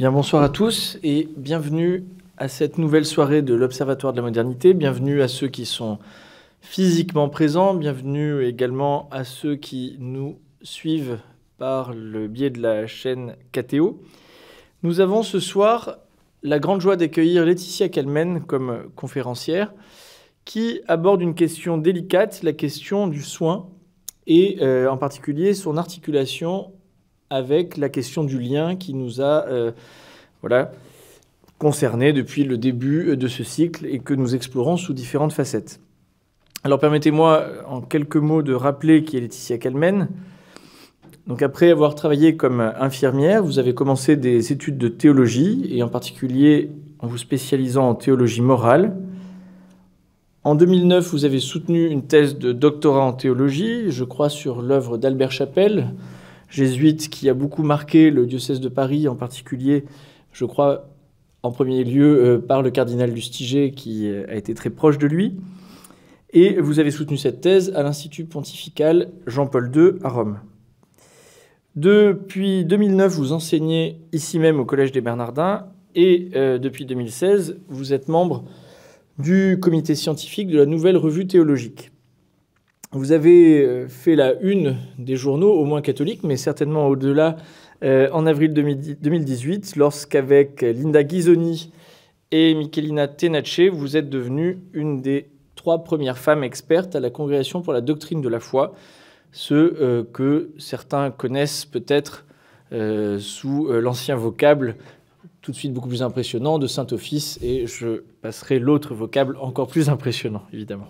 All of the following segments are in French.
Bien, bonsoir à tous et bienvenue à cette nouvelle soirée de l'Observatoire de la modernité. Bienvenue à ceux qui sont physiquement présents, bienvenue également à ceux qui nous suivent par le biais de la chaîne KTO. Nous avons ce soir la grande joie d'accueillir Laetitia Kelmen comme conférencière qui aborde une question délicate, la question du soin et en particulier son articulation avec la question du lien qui nous a concernés depuis le début de ce cycle et que nous explorons sous différentes facettes. Alors permettez-moi en quelques mots de rappeler qui est Laetitia Kelmen. Donc après avoir travaillé comme infirmière, vous avez commencé des études de théologie et en particulier en vous spécialisant en théologie morale. En 2009, vous avez soutenu une thèse de doctorat en théologie, je crois sur l'œuvre d'Albert Chapelle, jésuite qui a beaucoup marqué le diocèse de Paris, en particulier, je crois, en premier lieu par le cardinal Lustiger, qui a été très proche de lui. Et vous avez soutenu cette thèse à l'Institut pontifical Jean-Paul II à Rome. Depuis 2009, vous enseignez ici même au Collège des Bernardins et depuis 2016, vous êtes membre du comité scientifique de la Nouvelle Revue théologique. Vous avez fait la une des journaux, au moins catholiques, mais certainement au-delà, en avril 2018, lorsqu'avec Linda Ghisoni et Michelina Tenace, vous êtes devenue une des 3 premières femmes expertes à la Congrégation pour la doctrine de la foi, ce que certains connaissent peut-être sous l'ancien vocable, tout de suite beaucoup plus impressionnant, de Saint-Office, et je passerai l'autre vocable encore plus impressionnant, évidemment.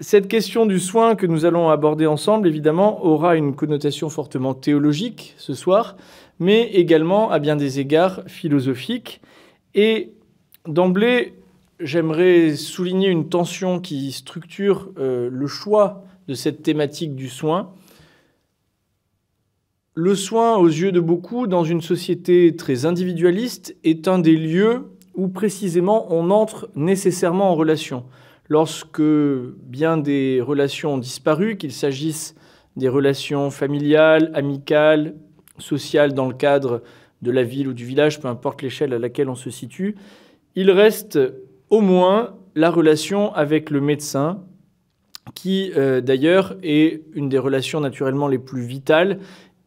Cette question du soin que nous allons aborder ensemble, évidemment, aura une connotation fortement théologique ce soir, mais également, à bien des égards, philosophique. Et d'emblée, j'aimerais souligner une tension qui structure le choix de cette thématique du soin. Le soin, aux yeux de beaucoup, dans une société très individualiste, est un des lieux où précisément on entre nécessairement en relation. Lorsque bien des relations ont disparu, qu'il s'agisse des relations familiales, amicales, sociales dans le cadre de la ville ou du village, peu importe l'échelle à laquelle on se situe, il reste au moins la relation avec le médecin, qui d'ailleurs est une des relations naturellement les plus vitales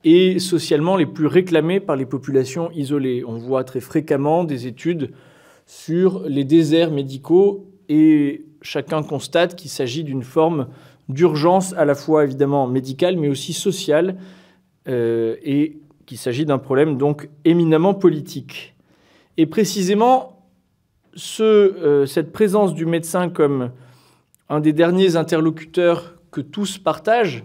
et socialement les plus réclamées par les populations isolées. On voit très fréquemment des études sur les déserts médicaux et chacun constate qu'il s'agit d'une forme d'urgence à la fois évidemment médicale mais aussi sociale et qu'il s'agit d'un problème donc éminemment politique. Et précisément, cette présence du médecin comme un des derniers interlocuteurs que tous partagent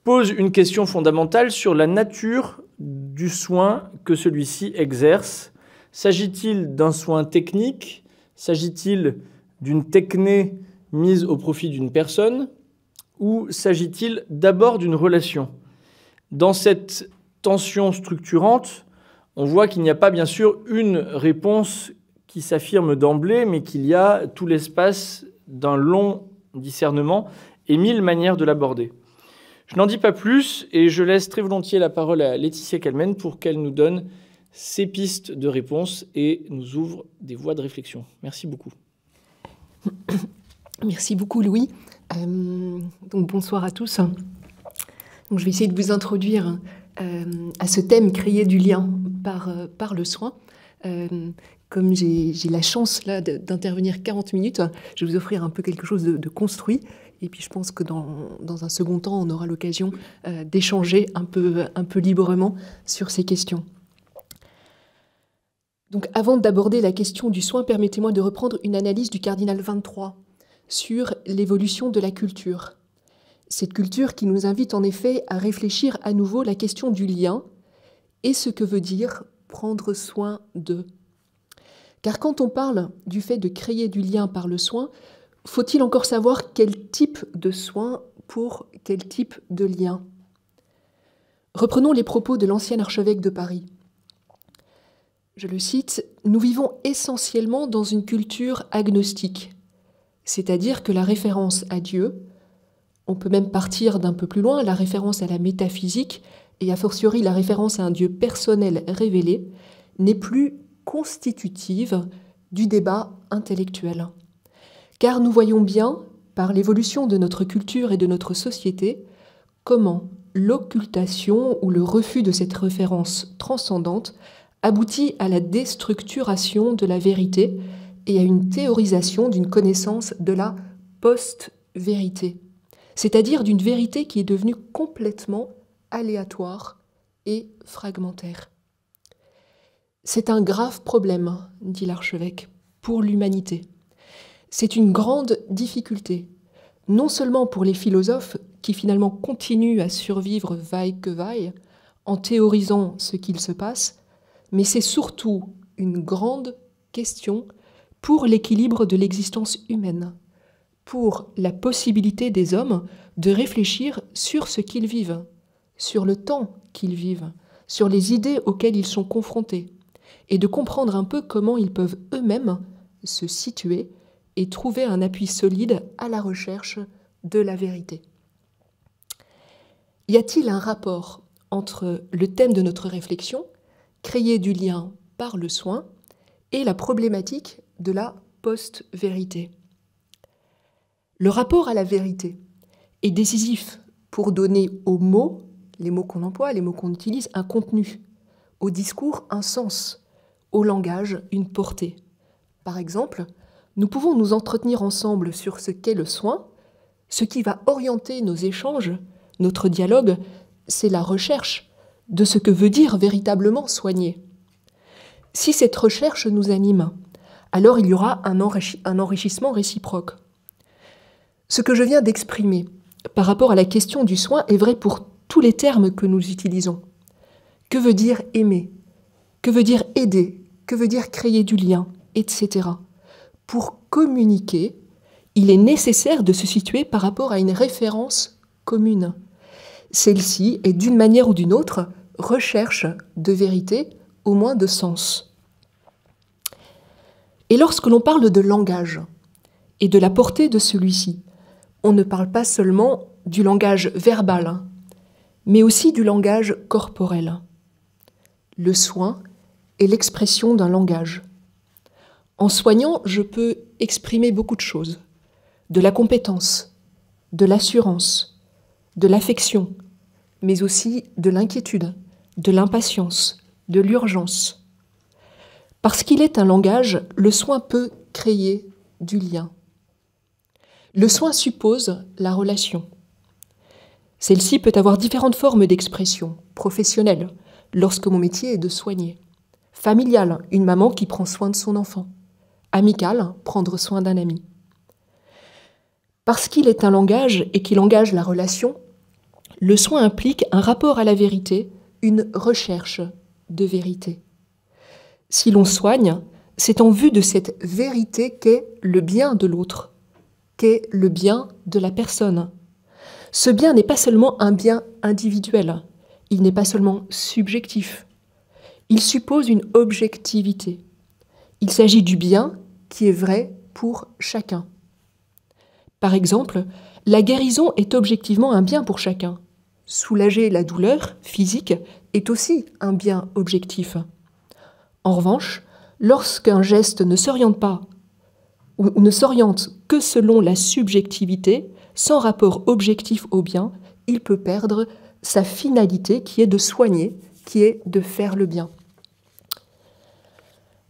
pose une question fondamentale sur la nature du soin que celui-ci exerce. S'agit-il d'un soin technique ? S'agit-il d'une techné mise au profit d'une personne ou s'agit-il d'abord d'une relation ? Dans cette tension structurante, on voit qu'il n'y a pas bien sûr une réponse qui s'affirme d'emblée, mais qu'il y a tout l'espace d'un long discernement et 1000 manières de l'aborder. Je n'en dis pas plus et je laisse très volontiers la parole à Laetitia Kelmen pour qu'elle nous donne ses pistes de réponse et nous ouvre des voies de réflexion. Merci beaucoup. Merci beaucoup, Louis. Donc, bonsoir à tous. Donc, je vais essayer de vous introduire à ce thème, créer du lien par le soin. Comme j'ai la chance là d'intervenir 40 minutes, je vais vous offrir un peu quelque chose de construit. Et puis je pense que dans un second temps, on aura l'occasion d'échanger un peu librement sur ces questions. Donc avant d'aborder la question du soin, permettez-moi de reprendre une analyse du cardinal 23 sur l'évolution de la culture. Cette culture qui nous invite en effet à réfléchir à nouveau la question du lien et ce que veut dire prendre soin d'eux. Car quand on parle du fait de créer du lien par le soin, faut-il encore savoir quel type de soin pour quel type de lien ? Reprenons les propos de l'ancien archevêque de Paris. Je le cite, « Nous vivons essentiellement dans une culture agnostique, c'est-à-dire que la référence à Dieu, on peut même partir d'un peu plus loin, la référence à la métaphysique, et a fortiori la référence à un Dieu personnel révélé, n'est plus constitutive du débat intellectuel. Car nous voyons bien, par l'évolution de notre culture et de notre société, comment l'occultation ou le refus de cette référence transcendante aboutit à la déstructuration de la vérité et à une théorisation d'une connaissance de la post-vérité, c'est-à-dire d'une vérité qui est devenue complètement aléatoire et fragmentaire. C'est un grave problème, dit l'archevêque, pour l'humanité. C'est une grande difficulté, non seulement pour les philosophes qui finalement continuent à survivre vaille que vaille, en théorisant ce qu'il se passe, mais c'est surtout une grande question pour l'équilibre de l'existence humaine, pour la possibilité des hommes de réfléchir sur ce qu'ils vivent, sur le temps qu'ils vivent, sur les idées auxquelles ils sont confrontés, et de comprendre un peu comment ils peuvent eux-mêmes se situer et trouver un appui solide à la recherche de la vérité. Y a-t-il un rapport entre le thème de notre réflexion, créer du lien par le soin, et la problématique de la post-vérité? Le rapport à la vérité est décisif pour donner aux mots, les mots qu'on emploie, les mots qu'on utilise, un contenu, au discours un sens, au langage une portée. Par exemple, nous pouvons nous entretenir ensemble sur ce qu'est le soin. Ce qui va orienter nos échanges, notre dialogue, c'est la recherche de ce que veut dire véritablement soigner. Si cette recherche nous anime, alors il y aura un enrichissement réciproque. Ce que je viens d'exprimer par rapport à la question du soin est vrai pour tous les termes que nous utilisons. Que veut dire aimer? Que veut dire aider? Que veut dire créer du lien? Etc. Pour communiquer, il est nécessaire de se situer par rapport à une référence commune. Celle-ci est d'une manière ou d'une autre recherche de vérité, au moins de sens. Et lorsque l'on parle de langage et de la portée de celui-ci, on ne parle pas seulement du langage verbal, mais aussi du langage corporel. Le soin est l'expression d'un langage. En soignant, je peux exprimer beaucoup de choses. De la compétence, de l'assurance, de l'affection, mais aussi de l'inquiétude, de l'impatience, de l'urgence. Parce qu'il est un langage, le soin peut créer du lien. Le soin suppose la relation. Celle-ci peut avoir différentes formes d'expression, professionnelle, lorsque mon métier est de soigner. Familiale, une maman qui prend soin de son enfant. Amicale, prendre soin d'un ami. Parce qu'il est un langage et qu'il engage la relation, le soin implique un rapport à la vérité, une recherche de vérité. Si l'on soigne, c'est en vue de cette vérité qu'est le bien de l'autre, qu'est le bien de la personne. Ce bien n'est pas seulement un bien individuel, il n'est pas seulement subjectif, il suppose une objectivité. Il s'agit du bien qui est vrai pour chacun. Par exemple, la guérison est objectivement un bien pour chacun. Soulager la douleur physique est aussi un bien objectif. En revanche, lorsqu'un geste ne s'oriente pas ou ne s'oriente que selon la subjectivité, sans rapport objectif au bien, il peut perdre sa finalité qui est de soigner, qui est de faire le bien.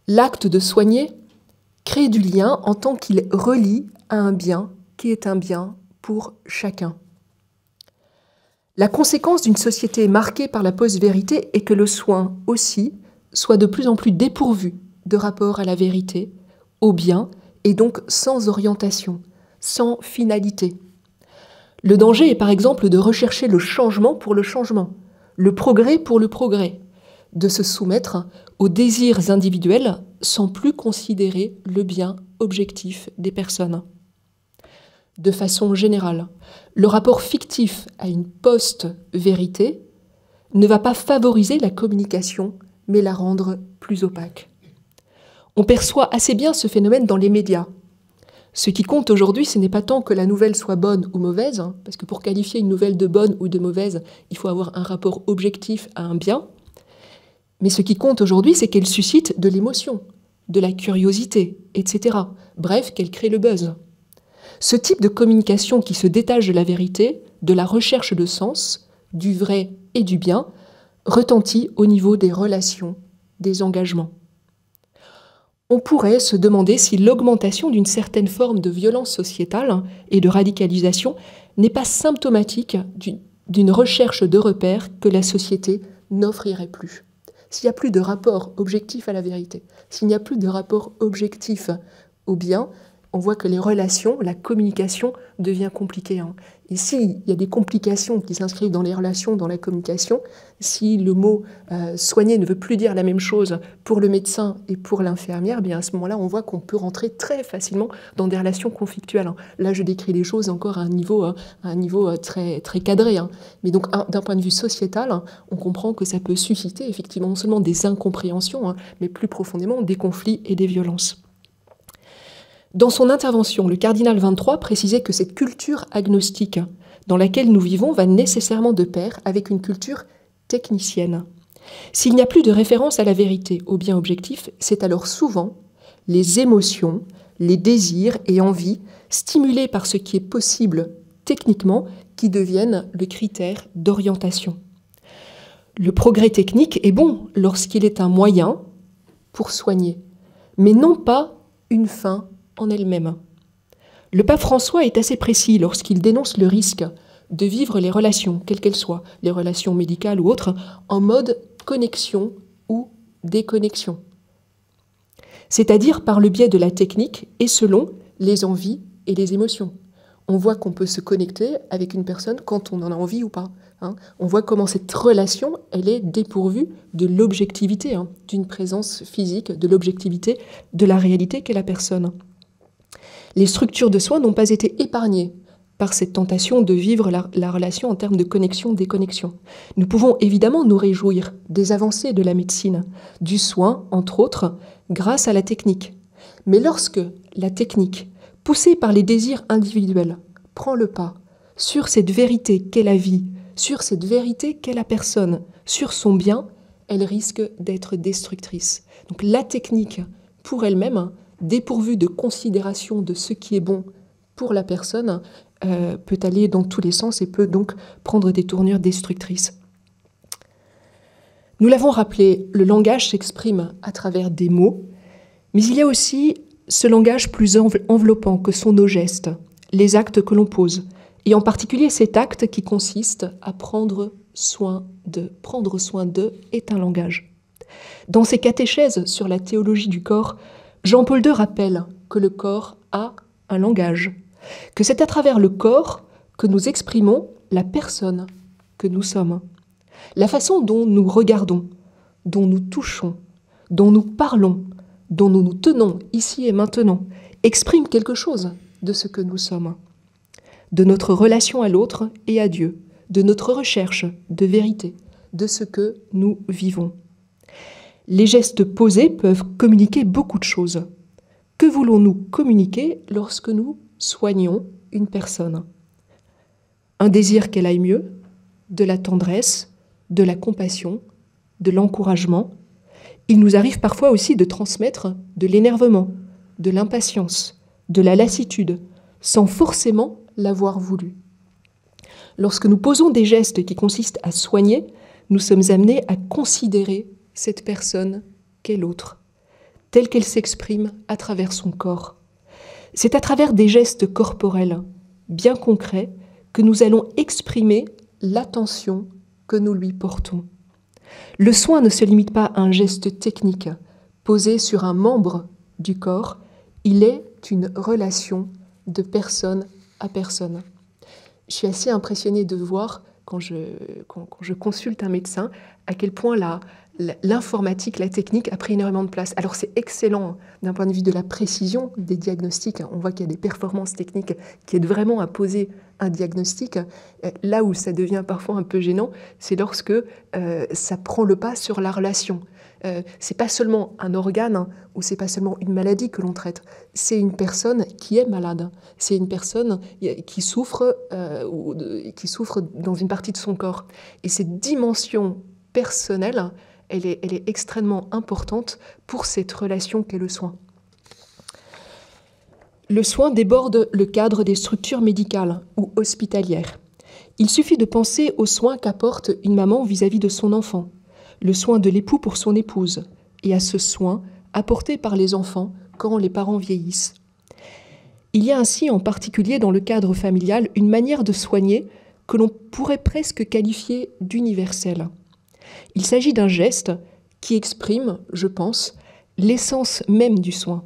L'acte de soigner crée du lien en tant qu'il relie à un bien qui est un bien pour chacun. La conséquence d'une société marquée par la post-vérité est que le soin aussi soit de plus en plus dépourvu de rapport à la vérité, au bien, et donc sans orientation, sans finalité. Le danger est par exemple de rechercher le changement pour le changement, le progrès pour le progrès, de se soumettre aux désirs individuels sans plus considérer le bien objectif des personnes. De façon générale, le rapport fictif à une post-vérité ne va pas favoriser la communication, mais la rendre plus opaque. On perçoit assez bien ce phénomène dans les médias. Ce qui compte aujourd'hui, ce n'est pas tant que la nouvelle soit bonne ou mauvaise, hein, parce que pour qualifier une nouvelle de bonne ou de mauvaise, il faut avoir un rapport objectif à un bien. Mais ce qui compte aujourd'hui, c'est qu'elle suscite de l'émotion, de la curiosité, etc. Bref, qu'elle crée le buzz. Ce type de communication qui se détache de la vérité, de la recherche de sens, du vrai et du bien, retentit au niveau des relations, des engagements. On pourrait se demander si l'augmentation d'une certaine forme de violence sociétale et de radicalisation n'est pas symptomatique d'une recherche de repères que la société n'offrirait plus. S'il n'y a plus de rapport objectif à la vérité, s'il n'y a plus de rapport objectif au bien, on voit que les relations, la communication devient compliquée. Et s'il y a des complications qui s'inscrivent dans les relations, dans la communication, si le mot soigner ne veut plus dire la même chose pour le médecin et pour l'infirmière, bien à ce moment-là, on voit qu'on peut rentrer très facilement dans des relations conflictuelles. Là, je décris les choses encore à un niveau très, très cadré. Mais donc, d'un point de vue sociétal, on comprend que ça peut susciter effectivement non seulement des incompréhensions, mais plus profondément des conflits et des violences. Dans son intervention, le cardinal 23 précisait que cette culture agnostique dans laquelle nous vivons va nécessairement de pair avec une culture technicienne. S'il n'y a plus de référence à la vérité, au bien objectif, c'est alors souvent les émotions, les désirs et envies stimulés par ce qui est possible techniquement qui deviennent le critère d'orientation. Le progrès technique est bon lorsqu'il est un moyen pour soigner, mais non pas une fin en elle-même. Le pape François est assez précis lorsqu'il dénonce le risque de vivre les relations, quelles qu'elles soient, les relations médicales ou autres, en mode connexion ou déconnexion. C'est-à-dire par le biais de la technique et selon les envies et les émotions. On voit qu'on peut se connecter avec une personne quand on en a envie ou pas. On voit comment cette relation, elle est dépourvue de l'objectivité, d'une présence physique, de l'objectivité de la réalité qu'est la personne. Les structures de soins n'ont pas été épargnées par cette tentation de vivre la relation en termes de connexion-déconnexion. Nous pouvons évidemment nous réjouir des avancées de la médecine, du soin, entre autres, grâce à la technique. Mais lorsque la technique, poussée par les désirs individuels, prend le pas sur cette vérité qu'est la vie, sur cette vérité qu'est la personne, sur son bien, elle risque d'être destructrice. Donc la technique, pour elle-même, dépourvue de considération de ce qui est bon pour la personne, peut aller dans tous les sens et peut donc prendre des tournures destructrices. Nous l'avons rappelé, le langage s'exprime à travers des mots, mais il y a aussi ce langage plus enveloppant que sont nos gestes, les actes que l'on pose, et en particulier cet acte qui consiste à prendre soin de. Prendre soin de est un langage. Dans ses catéchèses sur la théologie du corps, Jean-Paul II rappelle que le corps a un langage, que c'est à travers le corps que nous exprimons la personne que nous sommes. La façon dont nous regardons, dont nous touchons, dont nous parlons, dont nous nous tenons ici et maintenant, exprime quelque chose de ce que nous sommes, de notre relation à l'autre et à Dieu, de notre recherche de vérité, de ce que nous vivons. Les gestes posés peuvent communiquer beaucoup de choses. Que voulons-nous communiquer lorsque nous soignons une personne? Un désir qu'elle aille mieux, de la tendresse, de la compassion, de l'encouragement. Il nous arrive parfois aussi de transmettre de l'énervement, de l'impatience, de la lassitude, sans forcément l'avoir voulu. Lorsque nous posons des gestes qui consistent à soigner, nous sommes amenés à considérer cette personne qu'est l'autre, telle qu'elle s'exprime à travers son corps. C'est à travers des gestes corporels bien concrets que nous allons exprimer l'attention que nous lui portons. Le soin ne se limite pas à un geste technique posé sur un membre du corps, il est une relation de personne à personne. Je suis assez impressionnée de voir, quand je consulte un médecin, à quel point l'informatique, la technique a pris énormément de place. Alors c'est excellent d'un point de vue de la précision des diagnostics. On voit qu'il y a des performances techniques qui aident vraiment à poser un diagnostic. Là où ça devient parfois un peu gênant, c'est lorsque ça prend le pas sur la relation. C'est pas seulement un organe ou c'est pas seulement une maladie que l'on traite. C'est une personne qui est malade. C'est une personne qui souffre dans une partie de son corps. Et cette dimension personnelle, elle est extrêmement importante pour cette relation qu'est le soin. Le soin déborde le cadre des structures médicales ou hospitalières. Il suffit de penser aux soins qu'apporte une maman vis-à-vis de son enfant, le soin de l'époux pour son épouse, et à ce soin apporté par les enfants quand les parents vieillissent. Il y a ainsi, en particulier dans le cadre familial, une manière de soigner que l'on pourrait presque qualifier d'universelle. Il s'agit d'un geste qui exprime, je pense, l'essence même du soin.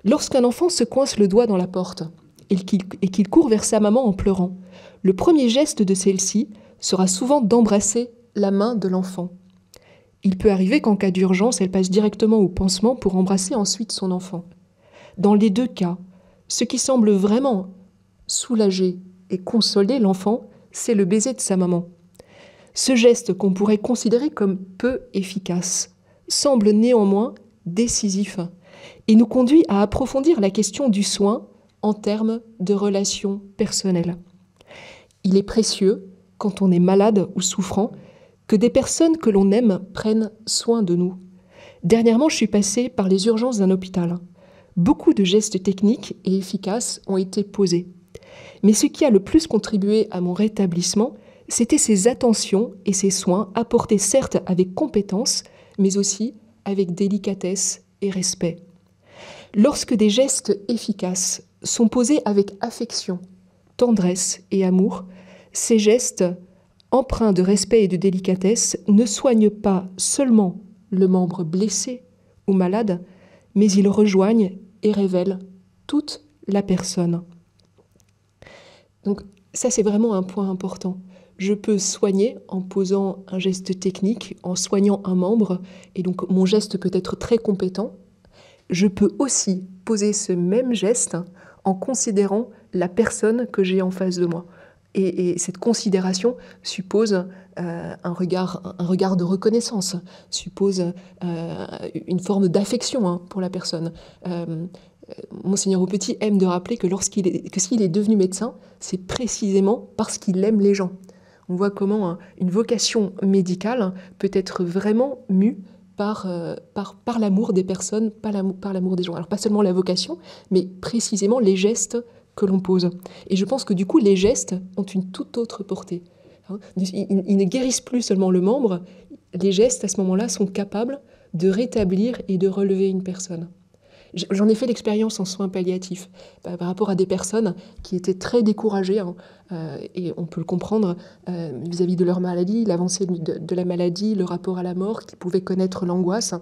Lorsqu'un enfant se coince le doigt dans la porte et qu'il court vers sa maman en pleurant, le premier geste de celle-ci sera souvent d'embrasser la main de l'enfant. Il peut arriver qu'en cas d'urgence, elle passe directement au pansement pour embrasser ensuite son enfant. Dans les deux cas, ce qui semble vraiment soulager et consoler l'enfant, c'est le baiser de sa maman. Ce geste qu'on pourrait considérer comme peu efficace semble néanmoins décisif et nous conduit à approfondir la question du soin en termes de relations personnelles. Il est précieux, quand on est malade ou souffrant, que des personnes que l'on aime prennent soin de nous. Dernièrement, je suis passée par les urgences d'un hôpital. Beaucoup de gestes techniques et efficaces ont été posés. Mais ce qui a le plus contribué à mon rétablissement, c'était ces attentions et ces soins apportés certes avec compétence, mais aussi avec délicatesse et respect. Lorsque des gestes efficaces sont posés avec affection, tendresse et amour, ces gestes, empreints de respect et de délicatesse, ne soignent pas seulement le membre blessé ou malade, mais ils rejoignent et révèlent toute la personne. Donc ça, c'est vraiment un point important. Je peux soigner en posant un geste technique, en soignant un membre, et donc mon geste peut être très compétent. Je peux aussi poser ce même geste en considérant la personne que j'ai en face de moi. Et cette considération suppose un regard de reconnaissance, suppose une forme d'affection pour la personne. Monseigneur Aupetit aime de rappeler que s'il est devenu médecin, c'est précisément parce qu'il aime les gens. On voit comment une vocation médicale peut être vraiment mue par l'amour des personnes, par l'amour des gens. Alors pas seulement la vocation, mais précisément les gestes que l'on pose. Et je pense que du coup, les gestes ont une toute autre portée. Ils ne guérissent plus seulement le membre, les gestes à ce moment-là sont capables de rétablir et de relever une personne. J'en ai fait l'expérience en soins palliatifs par rapport à des personnes qui étaient très découragées, et on peut le comprendre vis-à-vis de leur maladie, l'avancée de la maladie, le rapport à la mort, qui pouvaient connaître l'angoisse.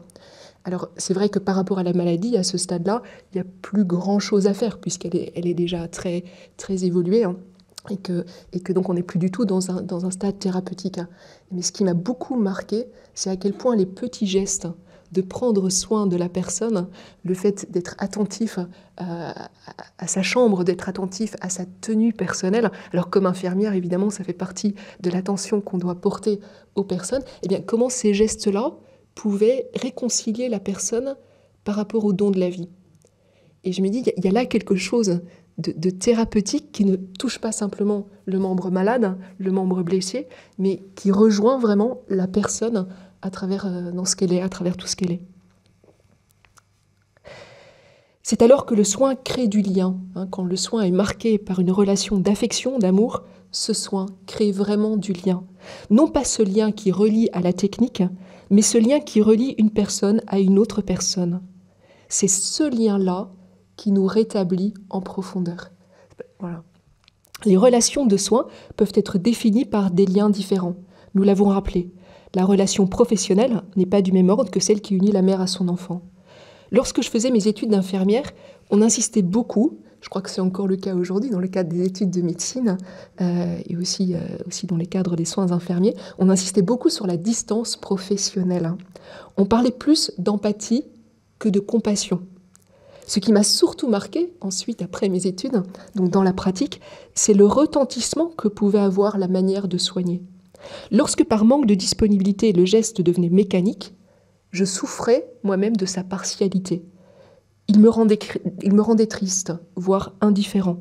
Alors c'est vrai que par rapport à la maladie, à ce stade-là, il n'y a plus grand-chose à faire puisqu'elle est déjà très, très évoluée, et que donc on n'est plus du tout dans un stade thérapeutique. Mais ce qui m'a beaucoup marqué, c'est à quel point les petits gestes de prendre soin de la personne, le fait d'être attentif à sa chambre, d'être attentif à sa tenue personnelle. Alors comme infirmière, évidemment, ça fait partie de l'attention qu'on doit porter aux personnes. Eh bien, comment ces gestes-là pouvaient réconcilier la personne par rapport au don de la vie. Et je me dis, il y a là quelque chose de thérapeutique qui ne touche pas simplement le membre malade, le membre blessé, mais qui rejoint vraiment la personne à travers dans ce qu'elle est, à travers tout ce qu'elle est. C'est alors que le soin crée du lien. Quand le soin est marqué par une relation d'affection, d'amour, ce soin crée vraiment du lien. Non pas ce lien qui relie à la technique, mais ce lien qui relie une personne à une autre personne. C'est ce lien-là qui nous rétablit en profondeur. Voilà. Les relations de soins peuvent être définies par des liens différents. Nous l'avons rappelé. La relation professionnelle n'est pas du même ordre que celle qui unit la mère à son enfant. Lorsque je faisais mes études d'infirmière, on insistait beaucoup, je crois que c'est encore le cas aujourd'hui dans le cadre des études de médecine et aussi dans les cadres des soins infirmiers, on insistait beaucoup sur la distance professionnelle. On parlait plus d'empathie que de compassion. Ce qui m'a surtout marqué, ensuite, après mes études, donc dans la pratique, c'est le retentissement que pouvait avoir la manière de soigner. Lorsque par manque de disponibilité, le geste devenait mécanique, Je souffrais moi-même de sa partialité. Il me rendait triste, voire indifférent.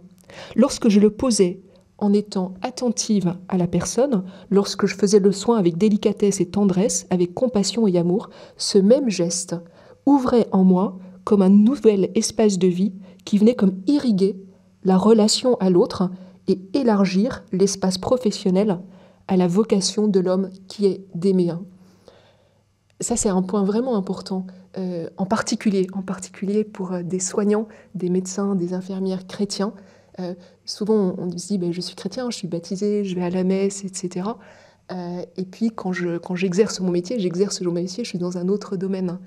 Lorsque je le posais en étant attentive à la personne, lorsque je faisais le soin avec délicatesse et tendresse, avec compassion et amour, ce même geste ouvrait en moi comme un nouvel espace de vie qui venait comme irriguer la relation à l'autre et élargir l'espace professionnel à la vocation de l'homme qui est d'aimer. Ça, c'est un point vraiment important, en particulier pour des soignants, des médecins, des infirmières chrétiens. Souvent, on se dit, je suis chrétien, je suis baptisé, je vais à la messe, etc. Et puis, quand j'exerce mon métier, je suis dans un autre domaine.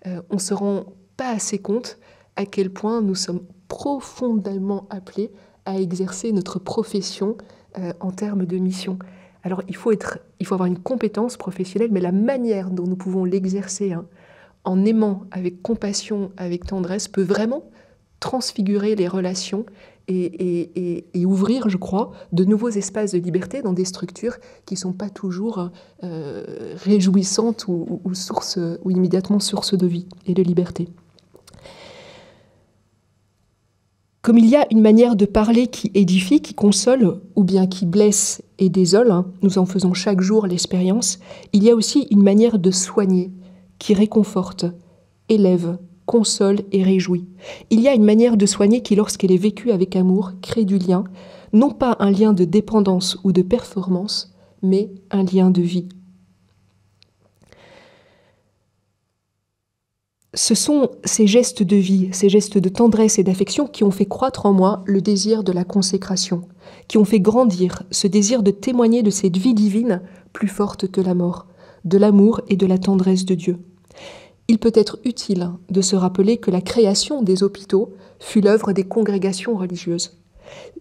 On ne se rend pas assez compte à quel point nous sommes profondément appelés à exercer notre profession en termes de mission. Alors, il faut avoir une compétence professionnelle, mais la manière dont nous pouvons l'exercer, en aimant avec compassion, avec tendresse, peut vraiment transfigurer les relations et ouvrir, je crois, de nouveaux espaces de liberté dans des structures qui ne sont pas toujours réjouissantes ou immédiatement source de vie et de liberté. Comme il y a une manière de parler qui édifie, qui console, ou bien qui blesse et désole, nous en faisons chaque jour l'expérience, il y a aussi une manière de soigner, qui réconforte, élève, console et réjouit. Il y a une manière de soigner qui, lorsqu'elle est vécue avec amour, crée du lien, non pas un lien de dépendance ou de performance, mais un lien de vie. Ce sont ces gestes de vie, ces gestes de tendresse et d'affection qui ont fait croître en moi le désir de la consécration, qui ont fait grandir ce désir de témoigner de cette vie divine plus forte que la mort, de l'amour et de la tendresse de Dieu. Il peut être utile de se rappeler que la création des hôpitaux fut l'œuvre des congrégations religieuses.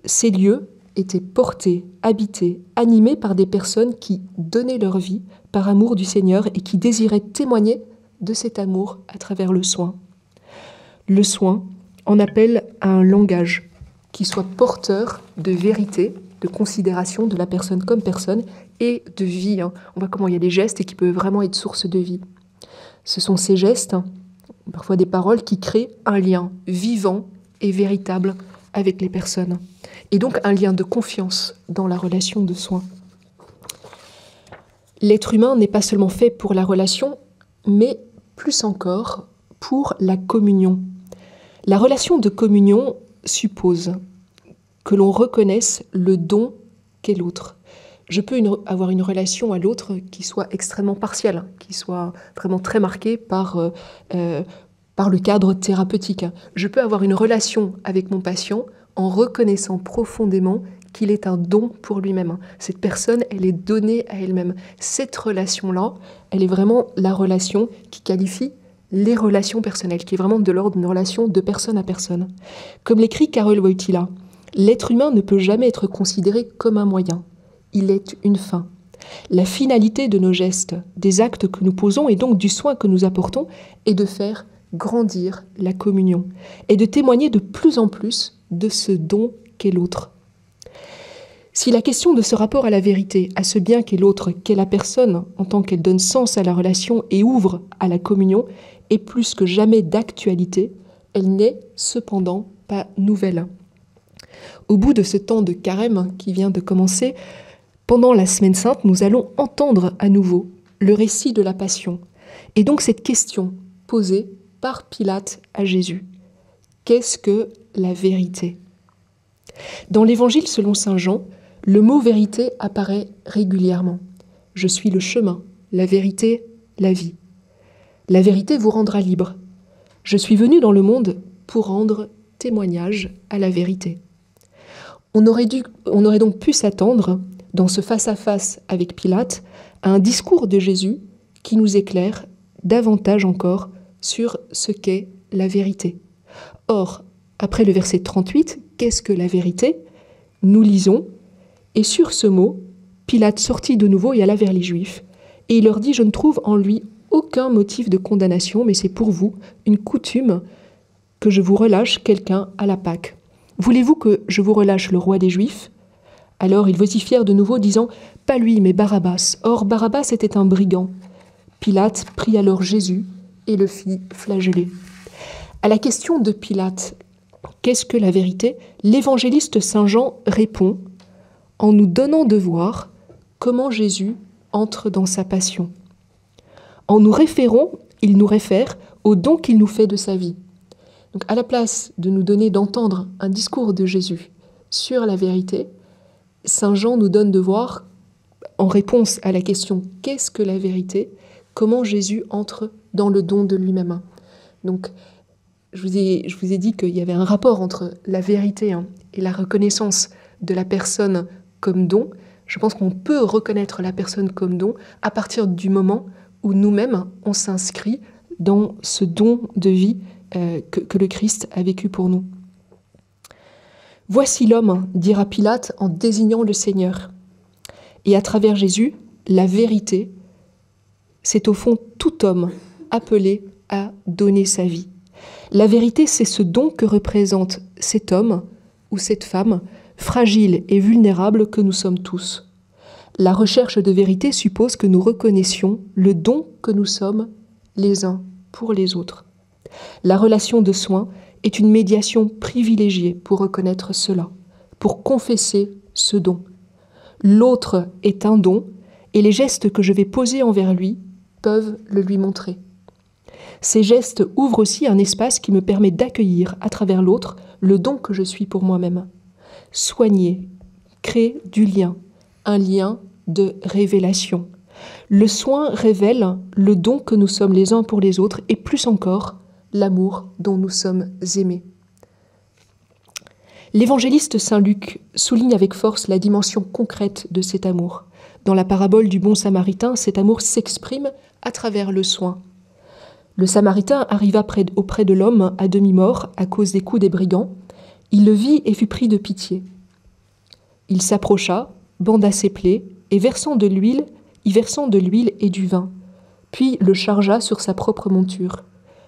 Ces lieux étaient portés, habités, animés par des personnes qui donnaient leur vie par amour du Seigneur et qui désiraient témoigner de cet amour à travers le soin. Le soin en appelle à un langage qui soit porteur de vérité, de considération de la personne comme personne et de vie. On voit comment il y a des gestes qui peuvent vraiment être source de vie. Ce sont ces gestes, parfois des paroles, qui créent un lien vivant et véritable avec les personnes. Et donc un lien de confiance dans la relation de soin. L'être humain n'est pas seulement fait pour la relation, mais plus encore pour la communion. La relation de communion suppose que l'on reconnaisse le don qu'est l'autre. Je peux avoir une relation à l'autre qui soit extrêmement partielle, qui soit vraiment très marquée par le cadre thérapeutique. Je peux avoir une relation avec mon patient en reconnaissant profondément qu'il est un don pour lui-même. Cette personne, elle est donnée à elle-même. Cette relation-là, elle est vraiment la relation qui qualifie les relations personnelles, qui est vraiment de l'ordre d'une relation de personne à personne. Comme l'écrit Karol Wojtyla, l'être humain ne peut jamais être considéré comme un moyen. Il est une fin. La finalité de nos gestes, des actes que nous posons et donc du soin que nous apportons est de faire grandir la communion et de témoigner de plus en plus de ce don qu'est l'autre. Si la question de ce rapport à la vérité, à ce bien qu'est l'autre, qu'est la personne en tant qu'elle donne sens à la relation et ouvre à la communion, est plus que jamais d'actualité, elle n'est cependant pas nouvelle. Au bout de ce temps de carême qui vient de commencer, pendant la Semaine Sainte, nous allons entendre à nouveau le récit de la Passion. Et donc cette question posée par Pilate à Jésus. Qu'est-ce que la vérité ? Dans l'Évangile selon saint Jean, le mot vérité apparaît régulièrement. Je suis le chemin, la vérité, la vie. La vérité vous rendra libre. Je suis venu dans le monde pour rendre témoignage à la vérité. On aurait donc pu s'attendre, dans ce face-à-face avec Pilate, à un discours de Jésus qui nous éclaire davantage encore sur ce qu'est la vérité. Or, après le verset 38, qu'est-ce que la vérité ? Nous lisons, et sur ce mot, Pilate sortit de nouveau et alla vers les Juifs, et il leur dit, je ne trouve en lui aucun motif de condamnation, mais c'est pour vous une coutume que je vous relâche quelqu'un à la Pâque. Voulez-vous que je vous relâche le roi des Juifs ? Alors ils vocifièrent de nouveau, disant, pas lui, mais Barabbas. Or Barabbas était un brigand. Pilate prit alors Jésus et le fit flageller. À la question de Pilate, qu'est-ce que la vérité? L'évangéliste Saint Jean répond en nous donnant de voir comment Jésus entre dans sa passion. En nous référant, il nous réfère au don qu'il nous fait de sa vie. Donc à la place de nous donner d'entendre un discours de Jésus sur la vérité, Saint Jean nous donne de voir, en réponse à la question « Qu'est-ce que la vérité ?», comment Jésus entre dans le don de lui-même. Donc, je vous ai dit qu'il y avait un rapport entre la vérité et la reconnaissance de la personne comme don. Je pense qu'on peut reconnaître la personne comme don à partir du moment où nous-mêmes, on s'inscrit dans ce don de vie que le Christ a vécu pour nous. « Voici l'homme », dira Pilate en désignant le Seigneur. Et à travers Jésus, la vérité, c'est au fond tout homme appelé à donner sa vie. La vérité, c'est ce don que représente cet homme ou cette femme, fragile et vulnérable que nous sommes tous. La recherche de vérité suppose que nous reconnaissions le don que nous sommes les uns pour les autres. La relation de soins est une médiation privilégiée pour reconnaître cela, pour confesser ce don. L'autre est un don et les gestes que je vais poser envers lui peuvent le lui montrer. Ces gestes ouvrent aussi un espace qui me permet d'accueillir à travers l'autre le don que je suis pour moi-même. Soigner, créer du lien, un lien de révélation. Le soin révèle le don que nous sommes les uns pour les autres et plus encore, l'amour dont nous sommes aimés. L'évangéliste Saint Luc souligne avec force la dimension concrète de cet amour. Dans la parabole du bon samaritain, cet amour s'exprime à travers le soin. Le samaritain arriva auprès de l'homme à demi-mort à cause des coups des brigands. Il le vit et fut pris de pitié. Il s'approcha, banda ses plaies et versant de l'huile et du vin, puis le chargea sur sa propre monture,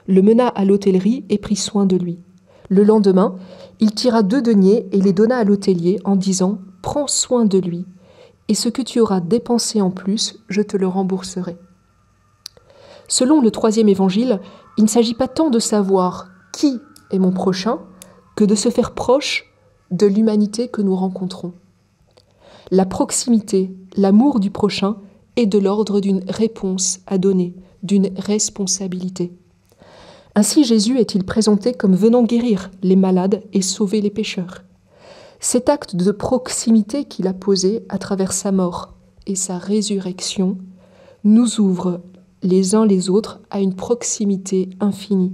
le mena à l'hôtellerie et prit soin de lui. Le lendemain, il tira 2 deniers et les donna à l'hôtelier en disant « Prends soin de lui, et ce que tu auras dépensé en plus, je te le rembourserai. » Selon le 3e évangile, il ne s'agit pas tant de savoir qui est mon prochain que de se faire proche de l'humanité que nous rencontrons. La proximité, l'amour du prochain est de l'ordre d'une réponse à donner, d'une responsabilité. Ainsi Jésus est-il présenté comme venant guérir les malades et sauver les pécheurs. Cet acte de proximité qu'il a posé à travers sa mort et sa résurrection nous ouvre les uns les autres à une proximité infinie.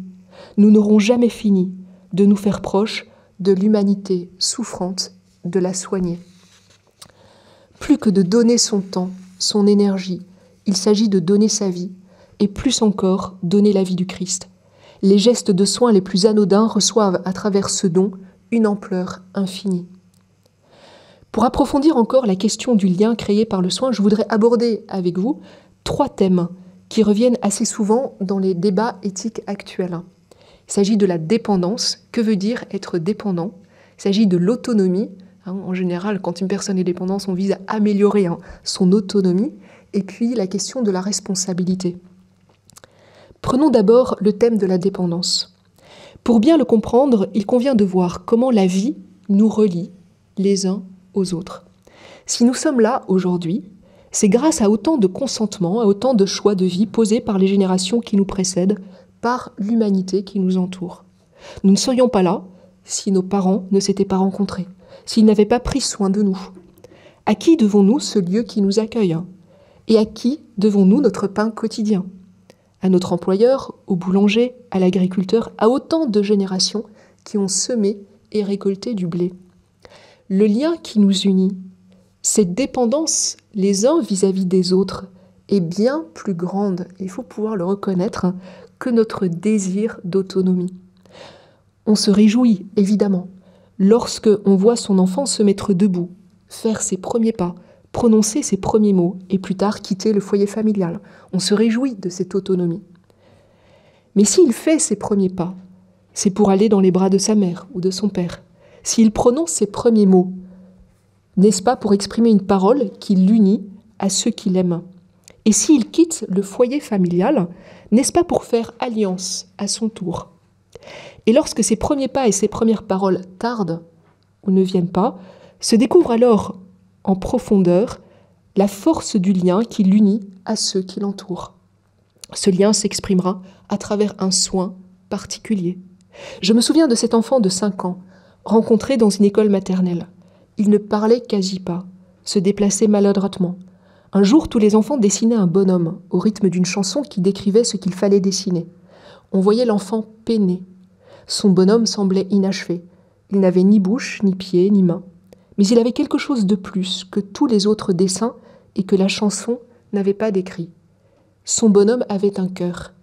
Nous n'aurons jamais fini de nous faire proches de l'humanité souffrante, de la soigner. Plus que de donner son temps, son énergie, il s'agit de donner sa vie, et plus encore, donner la vie du Christ. Les gestes de soins les plus anodins reçoivent à travers ce don une ampleur infinie. Pour approfondir encore la question du lien créé par le soin, je voudrais aborder avec vous 3 thèmes qui reviennent assez souvent dans les débats éthiques actuels. Il s'agit de la dépendance. Que veut dire être dépendant? Il s'agit de l'autonomie. En général, quand une personne est dépendante, on vise à améliorer son autonomie. Et puis la question de la responsabilité. Prenons d'abord le thème de la dépendance. Pour bien le comprendre, il convient de voir comment la vie nous relie les uns aux autres. Si nous sommes là aujourd'hui, c'est grâce à autant de consentements, à autant de choix de vie posés par les générations qui nous précèdent, par l'humanité qui nous entoure. Nous ne serions pas là si nos parents ne s'étaient pas rencontrés, s'ils n'avaient pas pris soin de nous. À qui devons-nous ce lieu qui nous accueille? Et à qui devons-nous notre pain quotidien? À notre employeur, au boulanger, à l'agriculteur, à autant de générations qui ont semé et récolté du blé. Le lien qui nous unit, cette dépendance les uns vis-à-vis des autres, est bien plus grande, il faut pouvoir le reconnaître, que notre désir d'autonomie. On se réjouit, évidemment, lorsque on voit son enfant se mettre debout, faire ses premiers pas, prononcer ses premiers mots et plus tard quitter le foyer familial. On se réjouit de cette autonomie. Mais s'il fait ses premiers pas, c'est pour aller dans les bras de sa mère ou de son père. S'il prononce ses premiers mots, n'est-ce pas pour exprimer une parole qui l'unit à ceux qu'il aime? Et s'il quitte le foyer familial, n'est-ce pas pour faire alliance à son tour? Et lorsque ses premiers pas et ses premières paroles tardent ou ne viennent pas, se découvre alors en profondeur la force du lien qui l'unit à ceux qui l'entourent. Ce lien s'exprimera à travers un soin particulier. Je me souviens de cet enfant de 5 ans, rencontré dans une école maternelle. Il ne parlait quasi pas, se déplaçait maladroitement. Un jour, tous les enfants dessinaient un bonhomme au rythme d'une chanson qui décrivait ce qu'il fallait dessiner. On voyait l'enfant peiner. Son bonhomme semblait inachevé. Il n'avait ni bouche, ni pieds, ni mains. Mais il avait quelque chose de plus que tous les autres dessins et que la chanson n'avait pas décrit. Son bonhomme avait un cœur.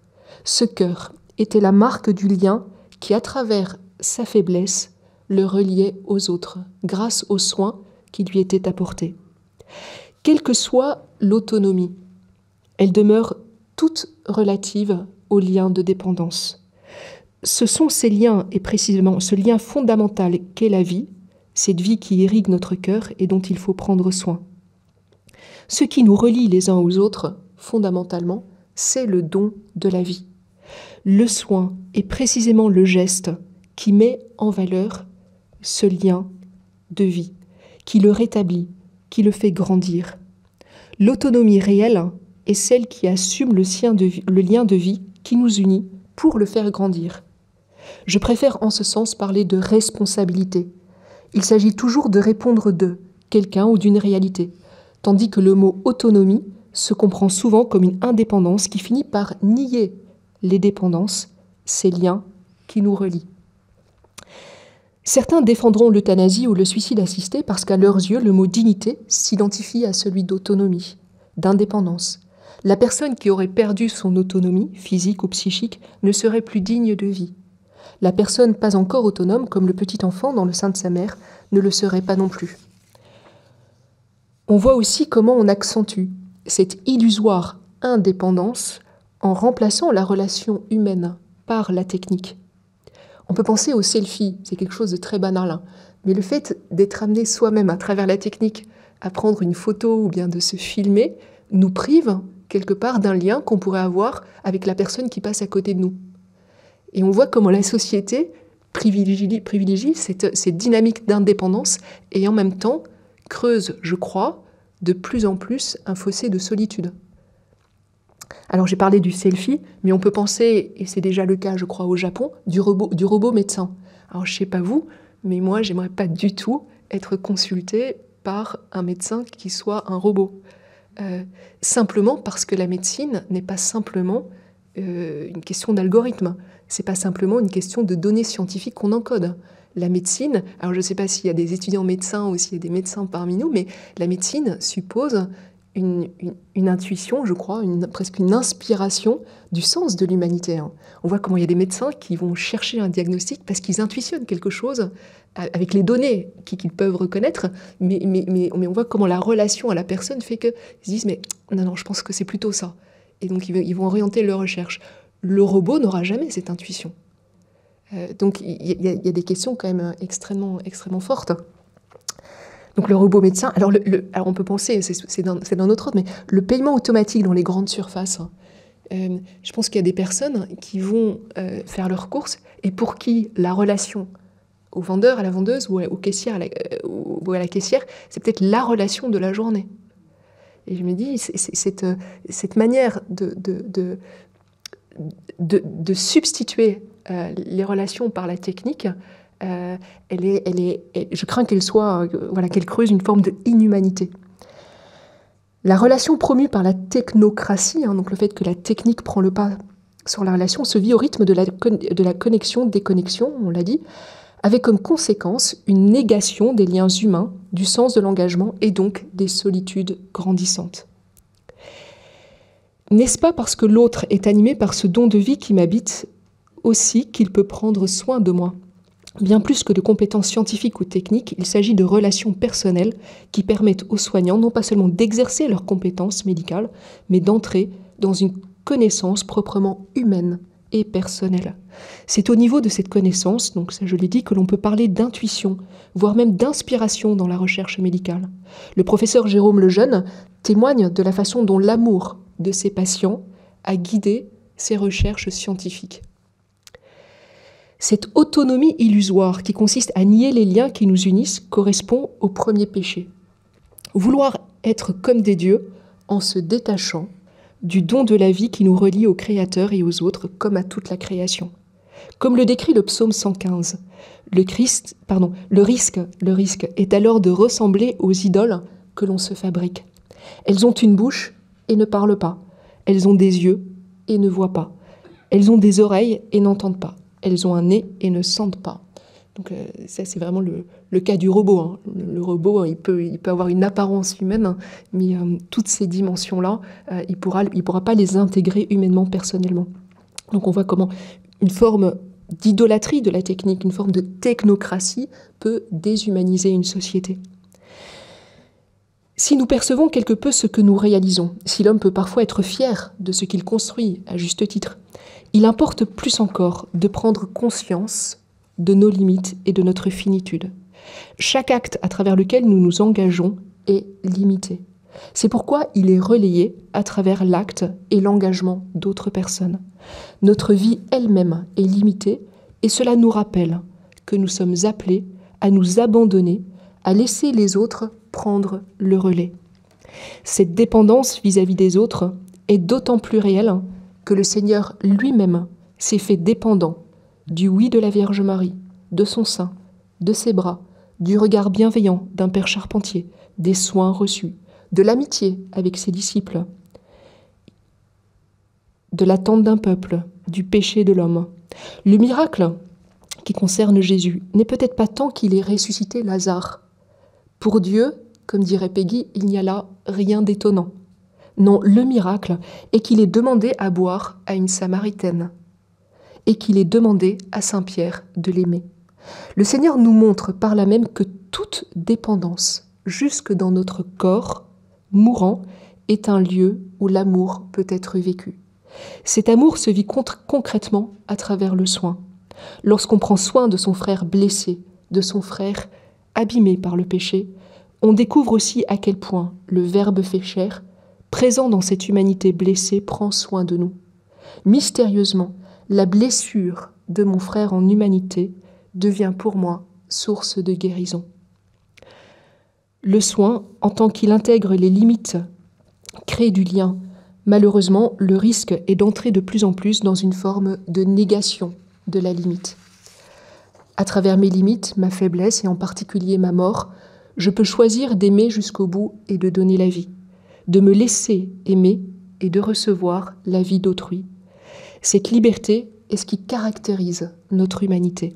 Ce cœur était la marque du lien qui, à travers sa faiblesse, le reliait aux autres, grâce aux soins qui lui étaient apportés. Quelle que soit l'autonomie, elle demeure toute relative aux liens de dépendance. Ce sont ces liens, et précisément ce lien fondamental qu'est la vie, cette vie qui irrigue notre cœur et dont il faut prendre soin. Ce qui nous relie les uns aux autres, fondamentalement, c'est le don de la vie. Le soin est précisément le geste qui met en valeur ce lien de vie, qui le rétablit, qui le fait grandir. L'autonomie réelle est celle qui assume le lien de vie qui nous unit pour le faire grandir. Je préfère en ce sens parler de responsabilité. Il s'agit toujours de répondre de quelqu'un ou d'une réalité, tandis que le mot autonomie se comprend souvent comme une indépendance qui finit par nier les dépendances, ces liens qui nous relient. Certains défendront l'euthanasie ou le suicide assisté parce qu'à leurs yeux, le mot dignité s'identifie à celui d'autonomie, d'indépendance. La personne qui aurait perdu son autonomie, physique ou psychique, ne serait plus digne de vie. La personne pas encore autonome, comme le petit enfant dans le sein de sa mère, ne le serait pas non plus. On voit aussi comment on accentue cette illusoire indépendance en remplaçant la relation humaine par la technique. On peut penser au selfie, c'est quelque chose de très banal, hein. Mais le fait d'être amené soi-même à travers la technique à prendre une photo ou bien de se filmer nous prive quelque part d'un lien qu'on pourrait avoir avec la personne qui passe à côté de nous. Et on voit comment la société privilégie cette dynamique d'indépendance et en même temps creuse, je crois, de plus en plus un fossé de solitude. Alors j'ai parlé du selfie, mais on peut penser, et c'est déjà le cas je crois au Japon, du robot médecin. Alors je sais pas vous, mais moi j'aimerais pas du tout être consultée par un médecin qui soit un robot. Simplement parce que la médecine n'est pas simplement une question d'algorithme, c'est pas simplement une question de données scientifiques qu'on encode. La médecine, alors je ne sais pas s'il y a des étudiants médecins ou s'il y a des médecins parmi nous, mais la médecine suppose une intuition, je crois, presque une inspiration du sens de l'humanité. On voit comment il y a des médecins qui vont chercher un diagnostic parce qu'ils intuitionnent quelque chose avec les données qu'ils peuvent reconnaître, mais on voit comment la relation à la personne fait qu'ils se disent « mais non, je pense que c'est plutôt ça ». Et donc ils vont orienter leur recherche. Le robot n'aura jamais cette intuition. Donc il y a des questions quand même extrêmement fortes. Donc le robot médecin, alors on peut penser, c'est dans notre ordre, mais le paiement automatique dans les grandes surfaces, je pense qu'il y a des personnes qui vont faire leurs courses et pour qui la relation au vendeur, à la vendeuse ou au caissier, ou à la caissière, c'est peut-être la relation de la journée. Et je me dis, cette manière de substituer les relations par la technique, je crains qu'elle creuse une forme d'inhumanité. La relation promue par la technocratie, donc le fait que la technique prend le pas sur la relation, se vit au rythme de la connexion-déconnexion, on l'a dit, avec comme conséquence une négation des liens humains, du sens de l'engagement et donc des solitudes grandissantes. N'est-ce pas parce que l'autre est animé par ce don de vie qui m'habite aussi qu'il peut prendre soin de moi ? Bien plus que de compétences scientifiques ou techniques, il s'agit de relations personnelles qui permettent aux soignants non pas seulement d'exercer leurs compétences médicales, mais d'entrer dans une connaissance proprement humaine et personnelle. C'est au niveau de cette connaissance, donc ça je l'ai dit, que l'on peut parler d'intuition, voire même d'inspiration dans la recherche médicale. Le professeur Jérôme Lejeune témoigne de la façon dont l'amour de ses patients a guidé ses recherches scientifiques. Cette autonomie illusoire qui consiste à nier les liens qui nous unissent correspond au premier péché. Vouloir être comme des dieux en se détachant du don de la vie qui nous relie au Créateur et aux autres comme à toute la création. Comme le décrit le psaume 115, le risque est alors de ressembler aux idoles que l'on se fabrique. Elles ont une bouche et ne parlent pas. Elles ont des yeux et ne voient pas. Elles ont des oreilles et n'entendent pas. Elles ont un nez et ne sentent pas. Donc ça, c'est vraiment le cas du robot. Hein. Le robot, il peut avoir une apparence humaine, mais toutes ces dimensions-là, il pourra pas les intégrer humainement, personnellement. Donc on voit comment une forme d'idolâtrie de la technique, une forme de technocratie peut déshumaniser une société. Si nous percevons quelque peu ce que nous réalisons, si l'homme peut parfois être fier de ce qu'il construit, à juste titre, il importe plus encore de prendre conscience de nos limites et de notre finitude. Chaque acte à travers lequel nous nous engageons est limité. C'est pourquoi il est relayé à travers l'acte et l'engagement d'autres personnes. Notre vie elle-même est limitée et cela nous rappelle que nous sommes appelés à nous abandonner, à laisser les autres prendre le relais. Cette dépendance vis-à-vis des autres est d'autant plus réelle que le Seigneur lui-même s'est fait dépendant du oui de la Vierge Marie, de son sein, de ses bras, du regard bienveillant d'un père charpentier, des soins reçus, de l'amitié avec ses disciples, de l'attente d'un peuple, du péché de l'homme. Le miracle qui concerne Jésus n'est peut-être pas tant qu'il ait ressuscité Lazare. Pour Dieu, comme dirait Peggy, il n'y a là rien d'étonnant. Non, le miracle est qu'il ait demandé à boire à une Samaritaine et qu'il ait demandé à Saint Pierre de l'aimer. Le Seigneur nous montre par là même que toute dépendance, jusque dans notre corps mourant, est un lieu où l'amour peut être vécu. Cet amour se vit concrètement à travers le soin. Lorsqu'on prend soin de son frère blessé, de son frère abîmé par le péché, on découvre aussi à quel point le Verbe fait chair, présent dans cette humanité blessée, prend soin de nous. Mystérieusement, la blessure de mon frère en humanité devient pour moi source de guérison. Le soin, en tant qu'il intègre les limites, crée du lien. Malheureusement, le risque est d'entrer de plus en plus dans une forme de négation de la limite. À travers mes limites, ma faiblesse et en particulier ma mort, je peux choisir d'aimer jusqu'au bout et de donner la vie, de me laisser aimer et de recevoir la vie d'autrui. Cette liberté est ce qui caractérise notre humanité.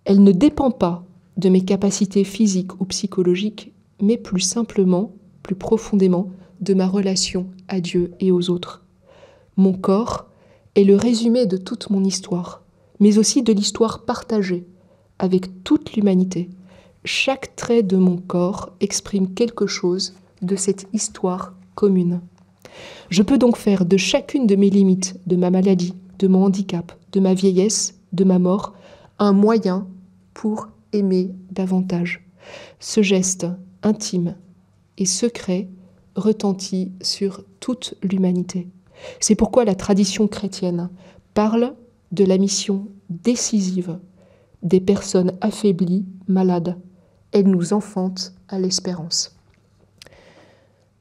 Elle ne dépend pas de mes capacités physiques ou psychologiques, mais plus simplement, plus profondément, de ma relation à Dieu et aux autres. Mon corps est le résumé de toute mon histoire, mais aussi de l'histoire partagée avec toute l'humanité. Chaque trait de mon corps exprime quelque chose de cette histoire commune. Je peux donc faire de chacune de mes limites, de ma maladie, de mon handicap, de ma vieillesse, de ma mort, un moyen pour aimer davantage. Ce geste intime et secret retentit sur toute l'humanité. C'est pourquoi la tradition chrétienne parle de la mission décisive des personnes affaiblies, malades. Elle nous enfante à l'espérance.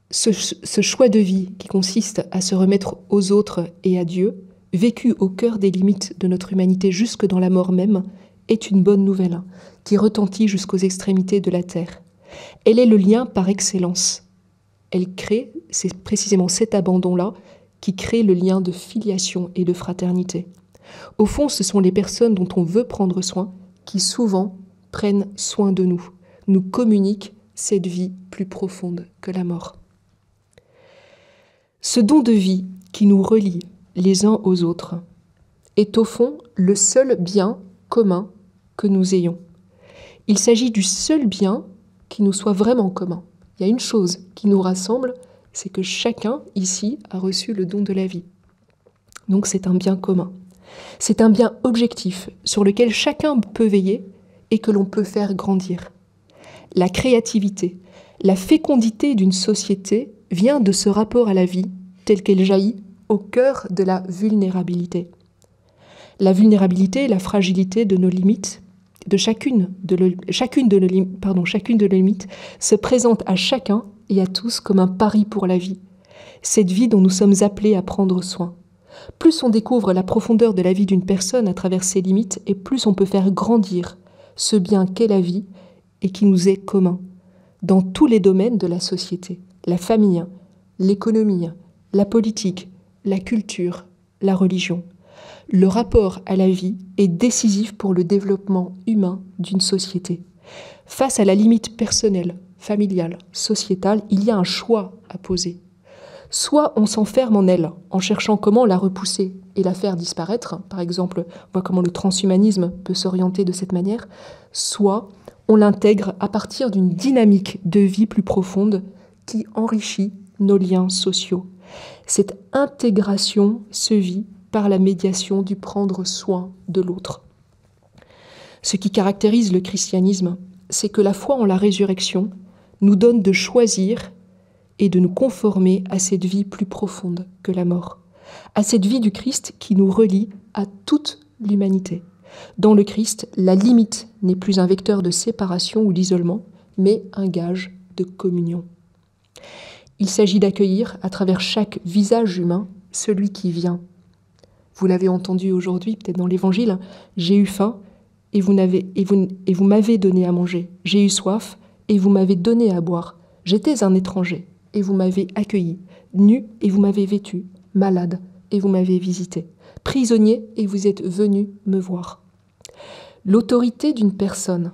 Ce choix de vie qui consiste à se remettre aux autres et à Dieu, vécu au cœur des limites de notre humanité jusque dans la mort même, est une bonne nouvelle qui retentit jusqu'aux extrémités de la terre. Elle est le lien par excellence. Elle crée, c'est précisément cet abandon-là qui crée le lien de filiation et de fraternité. Au fond, ce sont les personnes dont on veut prendre soin qui souvent prennent soin de nous, nous communiquent cette vie plus profonde que la mort. Ce don de vie qui nous relie les uns aux autres est au fond le seul bien commun que nous ayons. Il s'agit du seul bien qui nous soit vraiment commun. Il y a une chose qui nous rassemble, c'est que chacun ici a reçu le don de la vie. Donc c'est un bien commun. C'est un bien objectif sur lequel chacun peut veiller et que l'on peut faire grandir. La créativité, la fécondité d'une société vient de ce rapport à la vie tel qu'elle jaillit au cœur de la vulnérabilité. La vulnérabilité, la fragilité de nos limites, chacune de nos limites se présente à chacun et à tous comme un pari pour la vie. Cette vie dont nous sommes appelés à prendre soin. Plus on découvre la profondeur de la vie d'une personne à travers ses limites, et plus on peut faire grandir ce bien qu'est la vie et qui nous est commun, dans tous les domaines de la société, la famille, l'économie, la politique, la culture, la religion. Le rapport à la vie est décisif pour le développement humain d'une société. Face à la limite personnelle, familiale, sociétale, il y a un choix à poser. Soit on s'enferme en elle, en cherchant comment la repousser et la faire disparaître, par exemple, on voit comment le transhumanisme peut s'orienter de cette manière, soit on l'intègre à partir d'une dynamique de vie plus profonde qui enrichit nos liens sociaux. Cette intégration se vit par la médiation du prendre soin de l'autre. Ce qui caractérise le christianisme, c'est que la foi en la résurrection nous donne de choisir et de nous conformer à cette vie plus profonde que la mort, à cette vie du Christ qui nous relie à toute l'humanité. Dans le Christ, la limite n'est plus un vecteur de séparation ou d'isolement, mais un gage de communion. Il s'agit d'accueillir à travers chaque visage humain celui qui vient. Vous l'avez entendu aujourd'hui, peut-être dans l'Évangile, « J'ai eu faim et vous m'avez donné à manger. J'ai eu soif et vous m'avez donné à boire. J'étais un étranger et vous m'avez accueilli. Nu et vous m'avez vêtu. Malade et vous m'avez visité. Prisonnier et vous êtes venu me voir. » L'autorité d'une personne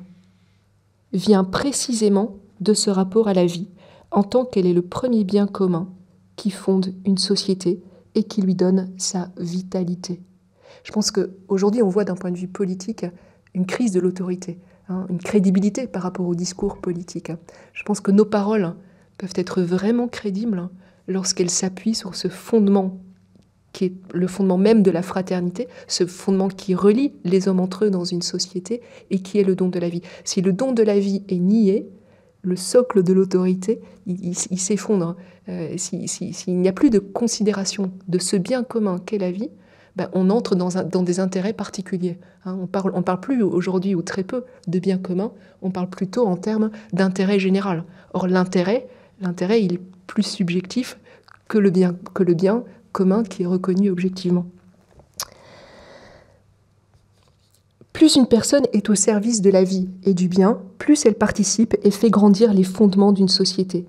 vient précisément de ce rapport à la vie, en tant qu'elle est le premier bien commun qui fonde une société et qui lui donne sa vitalité. Je pense qu'aujourd'hui, on voit d'un point de vue politique une crise de l'autorité, une crédibilité par rapport au discours politique. Je pense que nos paroles peuvent être vraiment crédibles lorsqu'elles s'appuient sur ce fondement qui est le fondement même de la fraternité, ce fondement qui relie les hommes entre eux dans une société et qui est le don de la vie. Si le don de la vie est nié, le socle de l'autorité, il s'effondre. S'il n'y a plus de considération de ce bien commun qu'est la vie, on entre dans des intérêts particuliers. On parle plus aujourd'hui, ou très peu, de bien commun, on parle plutôt en termes d'intérêt général. Or, l'intérêt, il est plus subjectif que le bien commun qui est reconnu objectivement. Plus une personne est au service de la vie et du bien, plus elle participe et fait grandir les fondements d'une société.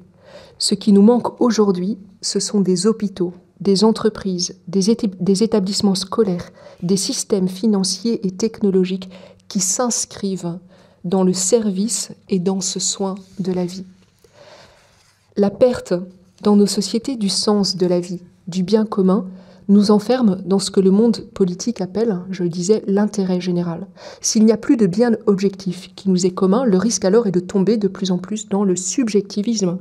Ce qui nous manque aujourd'hui, ce sont des hôpitaux, des entreprises, des établissements scolaires, des systèmes financiers et technologiques qui s'inscrivent dans le service et dans ce soin de la vie. La perte dans nos sociétés du sens de la vie, du bien commun, nous enferme dans ce que le monde politique appelle, je le disais, l'intérêt général. S'il n'y a plus de bien objectif qui nous est commun, le risque alors est de tomber de plus en plus dans le subjectivisme,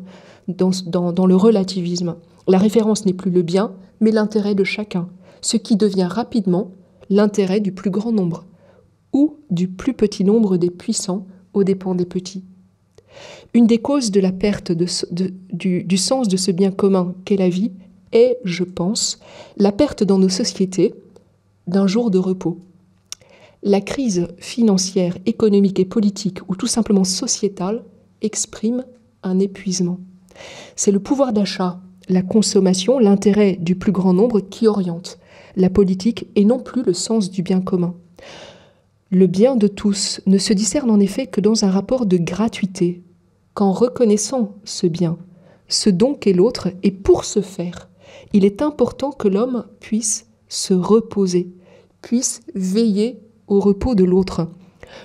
dans le relativisme. La référence n'est plus le bien, mais l'intérêt de chacun, ce qui devient rapidement l'intérêt du plus grand nombre, ou du plus petit nombre des puissants aux dépens des petits. Une des causes de la perte du sens de ce bien commun qu'est la vie est, je pense, la perte dans nos sociétés d'un jour de repos. La crise financière, économique et politique, ou tout simplement sociétale, exprime un épuisement. C'est le pouvoir d'achat, la consommation, l'intérêt du plus grand nombre qui oriente la politique et non plus le sens du bien commun. Le bien de tous ne se discerne en effet que dans un rapport de gratuité, qu'en reconnaissant ce bien, ce don qu'est l'autre, et pour ce faire, il est important que l'homme puisse se reposer, puisse veiller au repos de l'autre.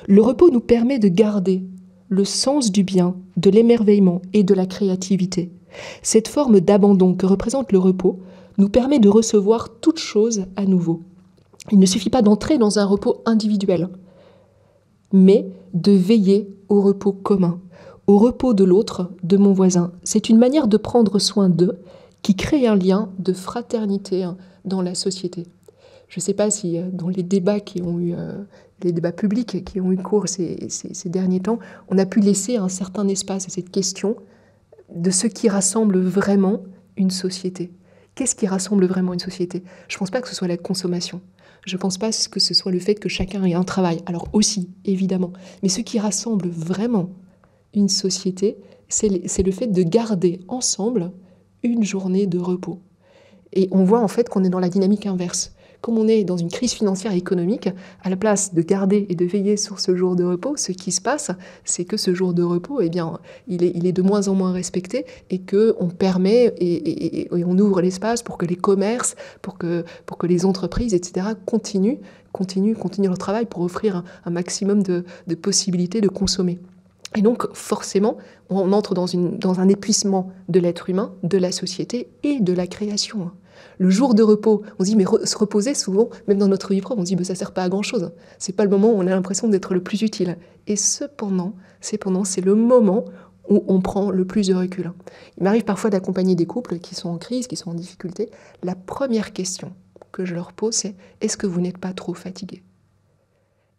Le repos nous permet de garder le sens du bien, de l'émerveillement et de la créativité. Cette forme d'abandon que représente le repos nous permet de recevoir toute chose à nouveau. Il ne suffit pas d'entrer dans un repos individuel, mais de veiller au repos commun, au repos de l'autre, de mon voisin. C'est une manière de prendre soin d'eux qui crée un lien de fraternité dans la société. Je ne sais pas si dans les débats qui ont eu, les débats publics qui ont eu cours ces derniers temps, on a pu laisser un certain espace à cette question de ce qui rassemble vraiment une société. Qu'est-ce qui rassemble vraiment une société? Je ne pense pas que ce soit la consommation. Je ne pense pas que ce soit le fait que chacun ait un travail. Alors aussi, évidemment. Mais ce qui rassemble vraiment une société, c'est le fait de garder ensemble une journée de repos. Et on voit en fait qu'on est dans la dynamique inverse. Comme on est dans une crise financière et économique, à la place de garder et de veiller sur ce jour de repos, ce qui se passe, c'est que ce jour de repos, eh bien, il est de moins en moins respecté et qu'on permet et on ouvre l'espace pour que les commerces, pour que les entreprises, etc., continuent leur travail pour offrir un maximum de possibilités de consommer. Et donc, forcément, on entre dans un épuisement de l'être humain, de la société et de la création. Le jour de repos, on se dit, mais se reposer, souvent, même dans notre vie propre, on se dit, ça ne sert pas à grand-chose. Ce n'est pas le moment où on a l'impression d'être le plus utile. Et cependant, c'est le moment où on prend le plus de recul. Il m'arrive parfois d'accompagner des couples qui sont en crise, qui sont en difficulté. La première question que je leur pose, c'est, est-ce que vous n'êtes pas trop fatigué?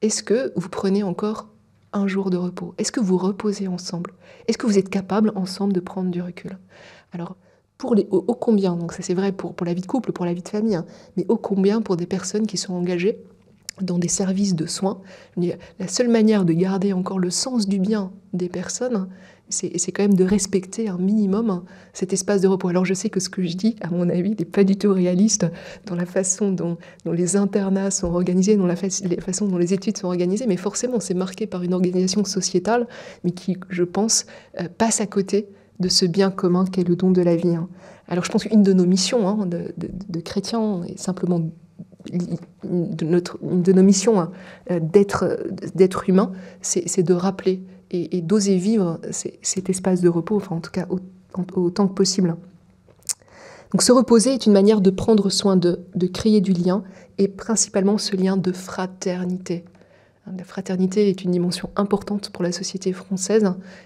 Est-ce que vous prenez encore un jour de repos? Est-ce que vous reposez ensemble? Est-ce que vous êtes capables ensemble de prendre du recul? Alors, ô combien, donc ça c'est vrai pour la vie de couple, pour la vie de famille, hein, mais ô combien pour des personnes qui sont engagées dans des services de soins. La seule manière de garder encore le sens du bien des personnes, c'est quand même de respecter un minimum cet espace de repos. Alors je sais que ce que je dis, à mon avis, n'est pas du tout réaliste dans la façon dont les internats sont organisés, dans la façon dont les études sont organisées, mais forcément c'est marqué par une organisation sociétale, mais qui, je pense, passe à côté de ce bien commun qu'est le don de la vie. Alors je pense qu'une de nos missions de chrétiens est simplement une de nos missions d'être humain, c'est de rappeler et d'oser vivre cet espace de repos, enfin en tout cas autant que possible. Donc se reposer est une manière de prendre soin de créer du lien, et principalement ce lien de fraternité. La fraternité est une dimension importante pour la société française.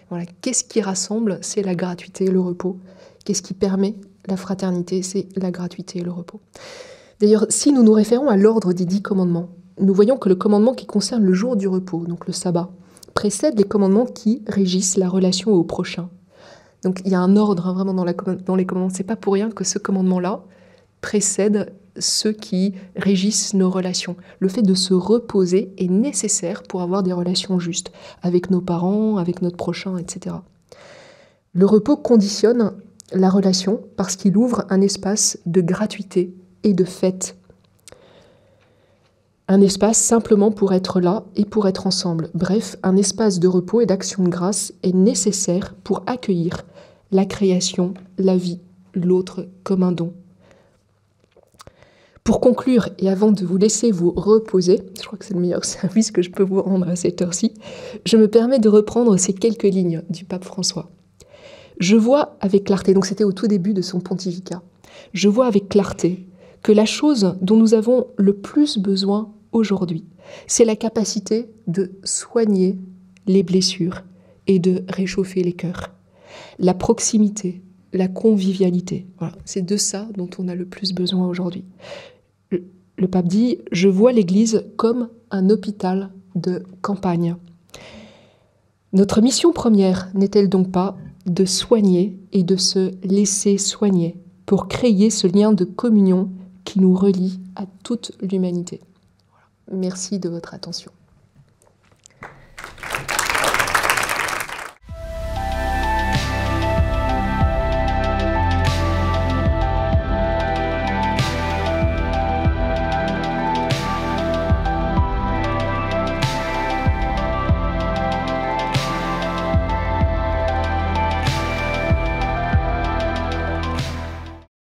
Voilà. Qu'est-ce qui rassemble? C'est la gratuité et le repos. Qu'est-ce qui permet la fraternité? C'est la gratuité et le repos. D'ailleurs, si nous nous référons à l'ordre des 10 commandements, nous voyons que le commandement qui concerne le jour du repos, donc le sabbat, précède les commandements qui régissent la relation au prochain. Donc il y a un ordre vraiment dans les commandements. Ce n'est pas pour rien que ce commandement-là précède ceux qui régissent nos relations. Le fait de se reposer est nécessaire pour avoir des relations justes avec nos parents, avec notre prochain, etc. Le repos conditionne la relation parce qu'il ouvre un espace de gratuité et de fête. Un espace simplement pour être là et pour être ensemble. Bref, un espace de repos et d'action de grâce est nécessaire pour accueillir la création, la vie, l'autre comme un don. Pour conclure, et avant de vous laisser vous reposer, je crois que c'est le meilleur service que je peux vous rendre à cette heure-ci, je me permets de reprendre ces quelques lignes du pape François. Je vois avec clarté, donc c'était au tout début de son pontificat, je vois avec clarté que la chose dont nous avons le plus besoin aujourd'hui, c'est la capacité de soigner les blessures et de réchauffer les cœurs. La proximité, la convivialité, voilà, c'est de ça dont on a le plus besoin aujourd'hui. Le pape dit « Je vois l'Église comme un hôpital de campagne ». Notre mission première n'est-elle donc pas de soigner et de se laisser soigner pour créer ce lien de communion qui nous relie à toute l'humanité. Voilà. Merci de votre attention.